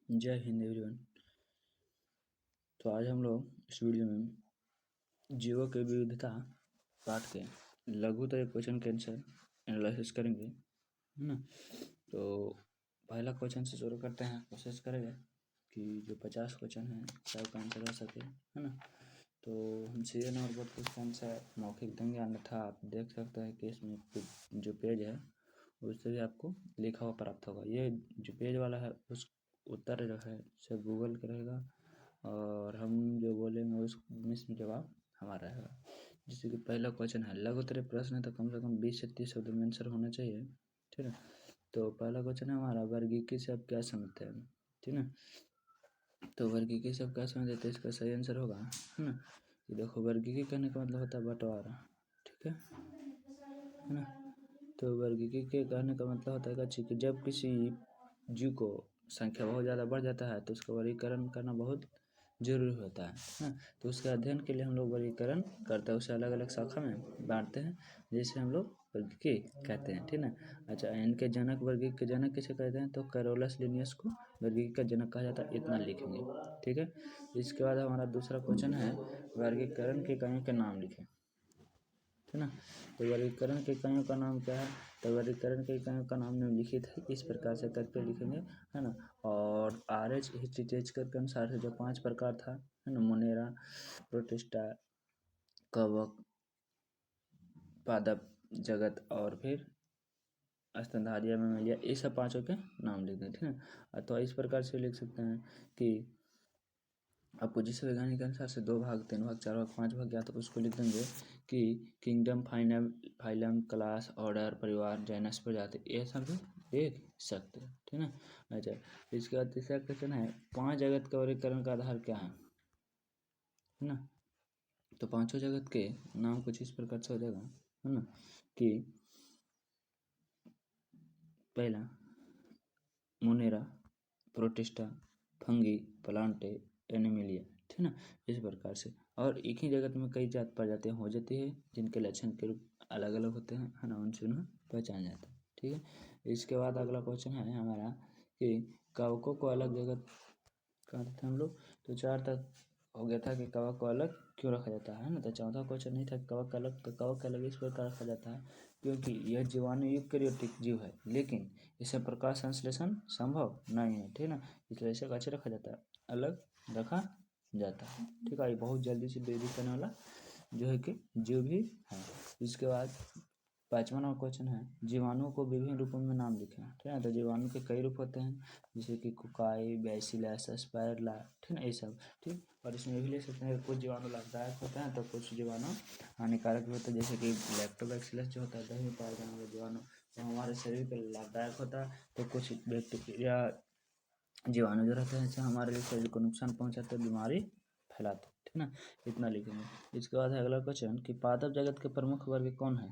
जय हिंद एवरीवन। तो आज हम लोग इस वीडियो में जीवों की विविधता पाठ के लघुतर क्वेश्चन के आंसर एनालिसिस करेंगे, है ना। तो पहला क्वेश्चन से शुरू करते हैं। कोशिश करेंगे कि जो 50 क्वेश्चन हैं सबका आंसर हो सके, है ना। तो हम सीरियल नंबर बोर्ड क्वेश्चन से मौखिक देंगे, अन्यथा आप देख सकते हैं कि इसमें जो पेज है उससे भी आपको लिखा हुआ प्राप्त होगा। ये जो पेज वाला है उस उत्तर जो है से गूगल का रहेगा और हम जो बोलेंगे उसमें जवाब हमारा रहेगा। जैसे कि पहला क्वेश्चन है, लघुत्तरीय प्रश्न है तो कम से कम 20 से 30 शब्द में आंसर होना चाहिए, ठीक है। तो पहला क्वेश्चन है हमारा, वर्गीकी से आप क्या समझते हैं, ठीक है। तो वर्गीकी से आप क्या समझते हैं, इसका सही आंसर होगा, है ना। कि देखो, वर्गीकी कहने का मतलब होता है बंटवारा, ठीक है ना। तो वर्गीकी के कहने का मतलब होता है कि जब किसी जीव को संख्या बहुत ज़्यादा बढ़ जाता है तो उसका वर्गीकरण करना बहुत जरूरी होता है ना। तो उसके अध्ययन के लिए हम लोग वर्गीकरण करते हैं, उसे अलग अलग शाखा में बांटते हैं, जिसे हम लोग वर्गीकी कहते हैं, ठीक ना। अच्छा, इनके जनक, वर्गीक के जनक किसे कहते हैं, तो कैरोलस लिनियस को वर्गीक का जनक कहा जाता है। इतना लिखेंगे, ठीक है। इसके बाद हमारा दूसरा क्वेश्चन है, वर्गीकरण की इकाइयों के नाम लिखें, है ना। तो वर्गीकरण के इकाइयों का नाम क्या है, तो वर्गीकरण के इकाइयों का नाम निम्नलिखित है, इस प्रकार से करके लिखेंगे, है ना। और RH हिस्टिचेस्कर के अनुसार से जो 5 प्रकार था, है ना, मोनेरा, प्रोटिस्टा, कवक, पादप जगत और फिर स्तनधारी मैमेलिया, ये सब 5 के नाम लिख दें, ठीक है। तो इस प्रकार से लिख सकते हैं कि आपको जिस वैज्ञानिक के अनुसार से 2 भाग, 3 भाग, 4 भाग, 5 भाग ज्ञात, तो उसको लिख देंगे कि किंगडम, फाइलम, क्लास, ऑर्डर, परिवार, जेनस, प्रजाति, ये सब भी देख सकते हैं, ठीक है ना। अच्छा, इसके बाद तीसरा क्वेश्चन है, 5 जगत का वर्गीकरण का आधार क्या है ना। तो 5 जगत के नाम कुछ इस प्रकार से हो जाएगा, है ना। कि पहला Monera, protista, fungi, Plantae, Animalia, ठीक है ना। इस प्रकार से, और एक ही जगत में कई प्रजातियां हो जाती है जिनके लक्षण के रूप अलग अलग होते हैं, है ना, उनसे उन्हें पहचान जाता है, ठीक है। इसके बाद अगला क्वेश्चन है हमारा कि कवकों को अलग जगत कहते थे हम लोग। तो 4 तक हो गया था कि कवक को अलग क्यों रखा जाता है ना। तो चौथा क्वेश्चन नहीं था कवक अलग, तो कवक अलग इस प्रकार रखा जाता है क्योंकि यह जीवाणु यूकेरियोटिक जीव है, लेकिन इसे प्रकाश संश्लेषण संभव नहीं है, ठीक है ना। इसलिए इसे कैसे रखा जाता है, अलग रखा जाता है, ठीक है। ये बहुत जल्दी से वृद्धि करने वाला जो है कि जीव भी है। इसके बाद 5वां नंबर क्वेश्चन है, जीवाणुओं को विभिन्न रूपों में नाम लिखें, ठीक है। तो जीवाणु के कई रूप होते हैं, जैसे कि कुकाई, बैसिलस, स्पाइरला, ठीक है, ये सब, ठीक। और इसमें भी ले सकते हैं कुछ जीवाणु लाभदायक होते हैं तो कुछ जीवाणु हानिकारक भी होते हैं, जैसे कि लैक्टोबैसिलस जो होता है दही में पाया जाने वाला जीवाणु, तो हमारे शरीर के लिए लाभदायक होता है। तो कुछ बैक्टीरिया जीवाणु जो रहते हैं हमारे शरीर को नुकसान पहुंचाते, बीमारी फैलाते, ठीक ना। इतना लिखेंगे। इसके बाद है अगला क्वेश्चन कि पादप जगत के प्रमुख वर्ग कौन है,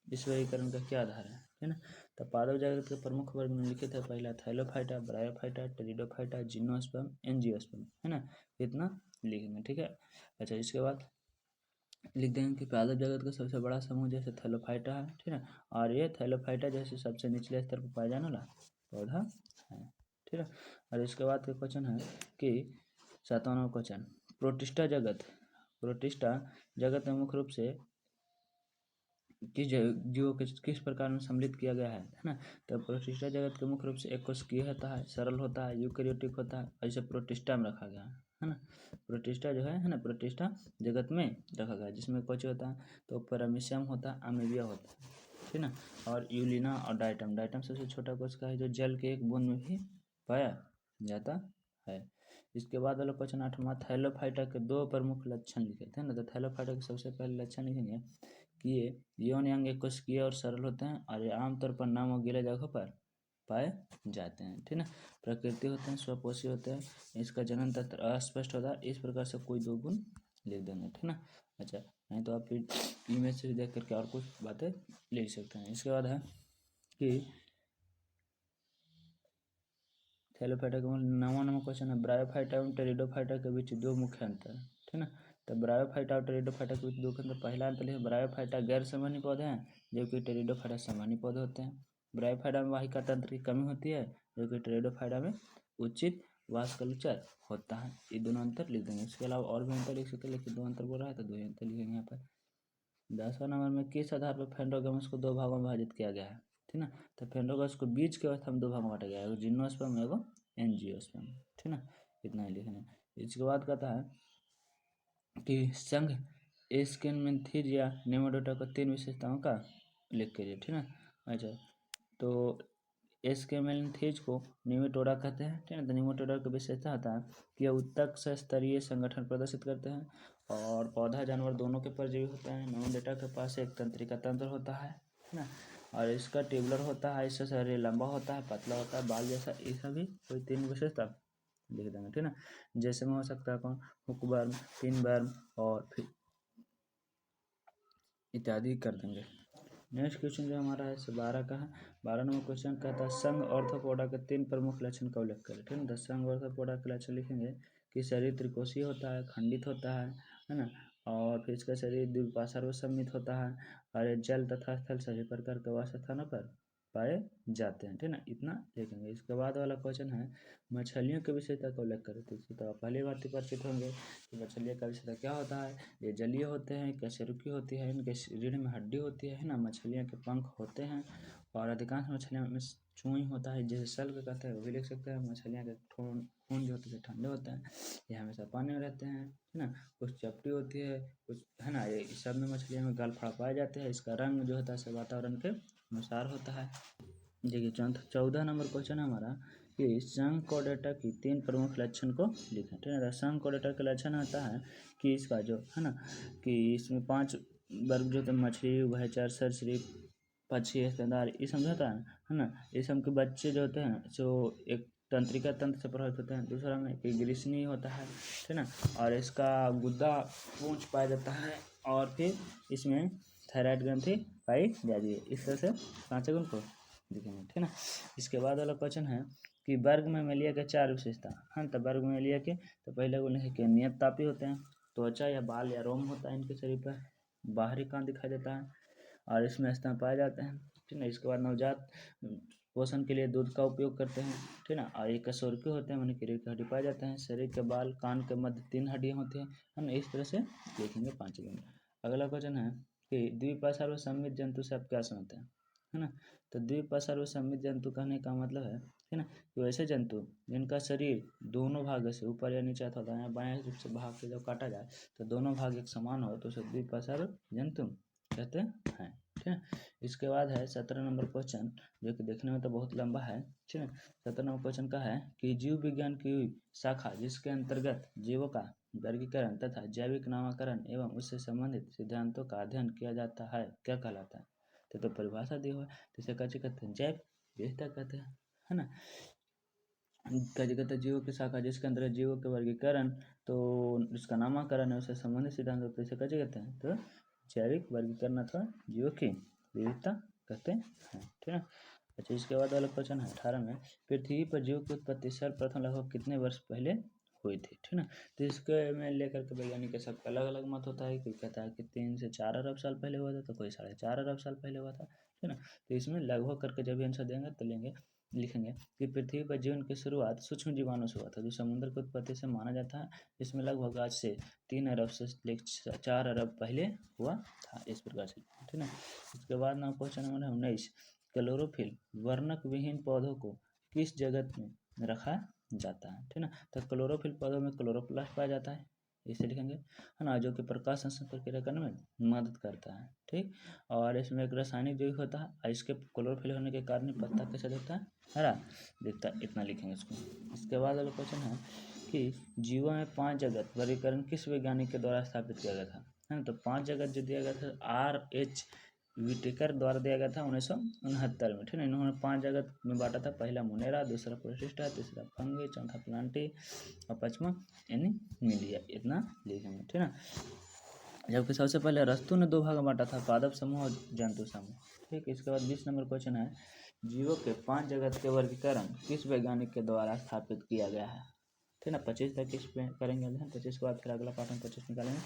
इस वर्गीकरण का क्या आधार है, ठीक ना। तो पादप जगत के प्रमुख वर्ग निम्नलिखित है, पहला Thallophyta, bryophyta, pteridophyta, gymnosperm, angiosperm, है ना। इतना लिखेंगे, ठीक है। अच्छा, इसके बाद लिख देंगे कि पादप जगत का सबसे बड़ा समूह जैसे थैलोफाइटा है, ठीक है। और ये थैलोफाइटा जैसे सबसे निचले स्तर पर पाया जाने वाला पौधा है, ठीक है। और इसके बाद का क्वेश्चन है कि 7वां नंबर क्वेश्चन, प्रोटिस्टा जगत, प्रोटिस्टा जगत में मुख्य रूप से किस जीवों के किस प्रकार में सम्मिलित किया गया है ना। तो प्रोटिस्टा जगत के मुख्य रूप से एकोस्कीय होता है, सरल होता है, यूकेरियोटिक होता है, और इसे प्रोटिस्टा में रखा गया है ना। प्रोटिस्टा जो है ना, प्रोटिस्टा जगत में रखा गया है, जिसमें कुछ होता है तो पैरामीशियम होता है, अमीबिया होता है, ठीक ना। और यूलिना और डाइटम, डाइटम सबसे छोटा कोशिका है जो जल के एक बूंद में भी पाया जाता है। इसके बाद वाला क्वेश्चन 8वां, थैलोफाइटा के 2 प्रमुख लक्षण लिखे थे ना। तो थैलोफाइटा के सबसे पहले लक्षण लिखेंगे कि ये यौन अंग एकोस्कीय और सरल होते हैं और ये आमतौर पर नम और गीले जगहों पर पाए जाते हैं, ठीक ना। प्रकृति होते हैं, स्वपोषी होते हैं, इसका जनन तंत्र अस्पष्ट होता है, इस प्रकार से कोई 2 गुण लिख देंगे, ठीक ना। अच्छा, नहीं तो आप फिर इमेज से देख करके और कुछ बातें लिख सकते हैं। इसके बाद है कि थैलोफाइटा का 9वां नंबर क्वेश्चन है, ब्रायोफाइटा एवं टेरिडोफाइटा के बीच 2 मुख्य अंतर, ठीक ना। तो ब्रायोफाइटा और टेरिडोफाइटा के बीच 2 के अंतर, पहला अंतर है ब्रायोफाइटा गैर संवहनी पौधे हैं जबकि टेरिडोफाइटा संवहनी पौधे होते हैं। ब्रायोफाइटा में वाहिका तंत्र की कमी होती है जबकि टेरिडोफाइटा में उचित वास्कुलचर होता है। ये दोनों अंतर लिख देंगे। इसके अलावा और भी अंतर लिख सकते हैं, लेकिन 2 अंतर बोल रहा है तो 2 ही अंतर लिखेंगे यहाँ पर। 10वां नंबर में किस आधार पर फेंडोगेमस को 2 भागों में विभाजित किया गया है, ठीक ना। तो फेंडोगेमस को बीज के अवस्था में 2 भागों में बांटा गया है, एगो जिम्नोस्पर्म एगो एंजियोस्पर्म, ठीक ना। इतना ही लिखना है। इसके बाद कहता है कि संघ एस्केनमेंथिस नेमाटोडा को 3 विशेषताओं का लिख कीजिए, ठीक ना। अच्छा, तो एस्केनमेंथिस को नेमाटोडा कहते हैं, ठीक है। तो नेमाटोडा की विशेषता होता है कि यह उत्तक स्तरीय संगठन प्रदर्शित करते हैं और पौधा जानवर दोनों के परजीवी होते हैं। नेमाटोडा के पास एक तंत्रिका तंत्र होता है ना, और इसका ट्यूबुलर होता है, इसका शरीर लंबा होता है, पतला होता है, बाल जैसा। ये सभी कोई 3 विशेषता लिख देंगे, ठीक ना। जैसे में हो सकता है कौन, हुकवर्म, पिनवर्म और फिर इत्यादि कर देंगे। नेक्स्ट क्वेश्चन जो हमारा है 12 का है। 12 नंबर क्वेश्चन कहता है संघ ऑर्थोपोडा के 3 प्रमुख लक्षण का उल्लेख करें, ठीक है। संघ ऑर्थोपोडा के लक्षण लिखेंगे कि शरीर त्रिकोशीय होता है, खंडित होता है ना, और फिर इसका शरीर द्विपार्श्व सममित होता है, और जल तथा स्थल सभी प्रकार के वास स्थानों पर पाए जाते हैं, ठीक ना। इतना देखेंगे। इसके बाद वाला क्वेश्चन है मछलियों के विशेषता का उल्लेख करें। तो इससे तो आप पहली बार परिचित होंगे कि मछलियों का विशेषता क्या होता है। ये जलीय होते हैं, कशेरुकी होती है, इनके रीढ़ में हड्डी होती है ना। मछलियों के पंख होते हैं और अधिकांश मछलियों में चूई होता है, जैसे सल्क कहते हैं वो भी लिख सकते हैं। मछलियाँ के खून जो होते हैं ठंडे होते हैं, ये हमेशा पानी में रहते हैं, है ना। कुछ चपटी होती है, कुछ है ना। ये सब में मछलियों में गल फड़ा पाए जाते हैं। इसका रंग जो होता है सब वातावरण के अनुसार होता है। देखिए 14 नंबर क्वेश्चन है हमारा कि संघ कोडेटा की 3 प्रमुख लक्षण को लिखें, ठीक है। संघ कोडेटा का लक्षण होता है कि इसका जो है ना, कि इसमें 5 वर्ग जो होते हैं, मछली, उभयचर, सरीसृप, पक्षी, स्तनधारी, ये समझाता है ना। ये सब के बच्चे जो होते हैं जो एक तंत्रिका तंत्र से प्रभावित होते हैं। दूसरा में कि ग्रीष्मी होता है, ठीक ना, और इसका गुद्दा पूंछ पाया जाता है, और फिर इसमें थायराइड ग्रंथि पाई जाती है। इस तरह से 5 गुण को दिखेंगे, ठीक ना। इसके बाद वाला क्वेश्चन है कि वर्ग मैमेलिया के 4 विशेषता, हाँ। तो वर्ग मैमेलिया के तो पहले गुण है कि नियत तापी होते हैं, त्वचा या बाल या रोम होता है इनके शरीर पर, बाहरी कान दिखाई देता है, और इसमें स्तन पाए जाते हैं, ठीक ना। इसके बाद नवजात पोषण के लिए दूध का उपयोग करते हैं, ठीक ना। और ये कशोरकी होते हैं, उन्हें किरीट की हड्डी पाए जाते हैं। शरीर के बाल, कान के मध्य 3 हड्डियाँ होती हैं, है ना। इस तरह से देखेंगे 5 गुण। अगला क्वेश्चन है कि द्विपार्श्व सममित जंतु से आप क्या समझते हैं, है ना। तो द्विपार्श्व सममित जंतु कहने का मतलब है ना, कि वैसे जंतु जिनका शरीर दोनों भागों से ऊपर या नीचे होता है, बाएं रूप से भाग के जब काटा जाए तो दोनों भाग एक समान हो, तो उसे द्विपार्श्व जंतु कहते हैं, ठीक है। इसके बाद है 17 नंबर क्वेश्चन, जो कि देखने में तो बहुत लंबा है, ठीक है। 17 नंबर क्वेश्चन का है कि जीव विज्ञान की शाखा जिसके अंतर्गत जीवों का वर्गीकरण तथा जैविक नामकरण एवं उससे संबंधित सिद्धांतों का अध्ययन किया जाता है, क्या कहलाता है। तो परिभाषा दी हुआ है, तो इसे कैसे कहते हैं, जैव विविधता कहते हैं, है ना। कैसे कहते हैं, जीवों की शाखा जिसके अंतर्गत जीवों के वर्गीकरण तो उसका नामकरण है, उससे संबंधित सिद्धांत होते हैं, इसे कैसे कहते हैं, तो जैविक वर्गीकरण अथवा जीवों की विविधता कहते हैं, ठीक है। अच्छा, इसके बाद वाला क्वेश्चन है 18 में, पृथ्वी पर जीव की उत्पत्ति सर्वप्रथम लगभग कितने वर्ष पहले हुई थी, ठीक ना। तो इसके में लेकर के वैज्ञानिक सबका अलग अलग मत होता है। कोई कहता है कि 3 से 4 अरब साल पहले हुआ था, तो कोई 4.5 अरब साल पहले हुआ था, ठीक ना। तो इसमें लगभग करके जब भी आंसर देंगे तो लिखेंगे कि पृथ्वी पर जीवन की शुरुआत सूक्ष्म जीवाणु से हुआ था, जो समुद्र की उत्पत्ति से माना जाता है। इसमें लगभग आज से 3 अरब से 4 अरब पहले हुआ था, इस प्रकार से, ठीक ना। इसके बाद ना क्वेश्चन नंबर 19, क्लोरोफिल वर्णक विहीन पौधों को किस जगत में रखा जाता है, ठीक ना। तो क्लोरोफिल पौधों में क्लोरोप्लास्ट पाया जाता है, इसे लिखेंगे, है ना, जो कि प्रकाश संश्लेषण प्रक्रिया करने में मदद करता है, ठीक। और इसमें एक रासायनिक जो होता है, इसके क्लोरोफिल होने के कारण पत्ता कैसा दिखता है, हरा दिखता है, इतना लिखेंगे इसको। इसके बाद वाला क्वेश्चन है कि जीवों में 5 जगत वर्गीकरण किस वैज्ञानिक के द्वारा स्थापित किया गया था, है ना। तो 5 जगत जो दिया गया था R.H. विटेकर द्वारा दिया गया था 1969 में, ठीक है। इन्होंने 5 जगत में बांटा था, पहला मुनेरा, दूसरा प्रोटिस्टा, तीसरा फंगी, चौथा प्लांटी और 5वां एनीमिलिया, इतना लिखेंगे, ठीक है। जबकि सबसे पहले अरस्तु ने 2 भाग में बांटा था, पादप समूह और जंतु समूह, ठीक। इसके बाद 20 नंबर क्वेश्चन है, जीवों के 5 जगत के वर्गीकरण किस वैज्ञानिक के द्वारा स्थापित किया गया है, ठीक ना। 25 तक इस पे करेंगे, 25 के बाद फिर अगला पार्ट में 25 निकालेंगे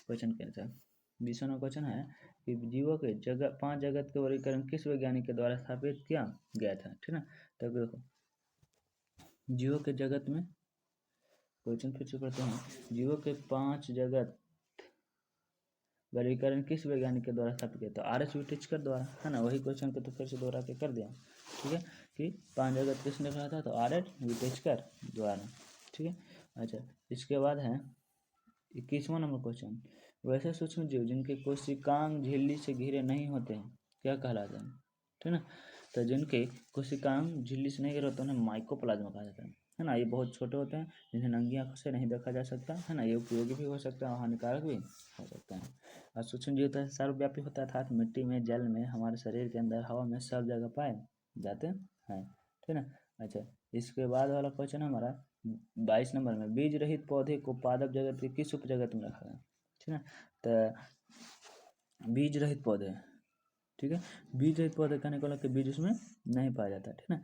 क्वेश्चन के आंसर। 20वां नंबर क्वेश्चन है कि जीवों के 5 जगत के वर्गीकरण किस वैज्ञानिक के द्वारा स्थापित किया गया था, ठीक ना। तो देखो जीवों के जगत में क्वेश्चन फिर से पढ़ते हैं। जीवों के 5 जगत वर्गीकरण किस वैज्ञानिक के द्वारा स्थापित किया? तो RS व्हिटेकर द्वारा, है ना। वही क्वेश्चन को तो फिर से दोहरा के कर दिया, ठीक है, कि 5 जगत किसने कहा था? तो RS व्हिटेकर द्वारा, ठीक है। अच्छा, इसके बाद है 21वां नंबर क्वेश्चन। वैसे सूक्ष्म जीव जिनके कोशिकांग झिल्ली से घिरे नहीं होते हैं क्या कहलाते हैं? ठीक है ना। तो जिनके कोशिकांग झिल्ली से नहीं घिरे होते हैं उन्हें माइकोप्लाज्मा कहा जाता है ना। ये बहुत छोटे होते हैं, जिन्हें नंगी आंखों से नहीं देखा जा सकता, है ना। ये उपयोगी भी हो सकता है और हानिकारक भी हो सकता है। और सूक्ष्म जीव तो सर्वव्यापी होता है, अर्थात मिट्टी में, जल में, हमारे शरीर के अंदर, हवा में, सब जगह पाए जाते हैं, ठीक है ना। अच्छा, इसके बाद वाला क्वेश्चन हमारा 22 नंबर में, बीज रहित पौधे को पादप जगत के किस उपजगत में रखा गया? ठीक है, तो बीज रहित पौधे, ठीक है, बीज रहित पौधे कहने को लगा कि बीज उसमें नहीं पाया जाता, ठीक है ना।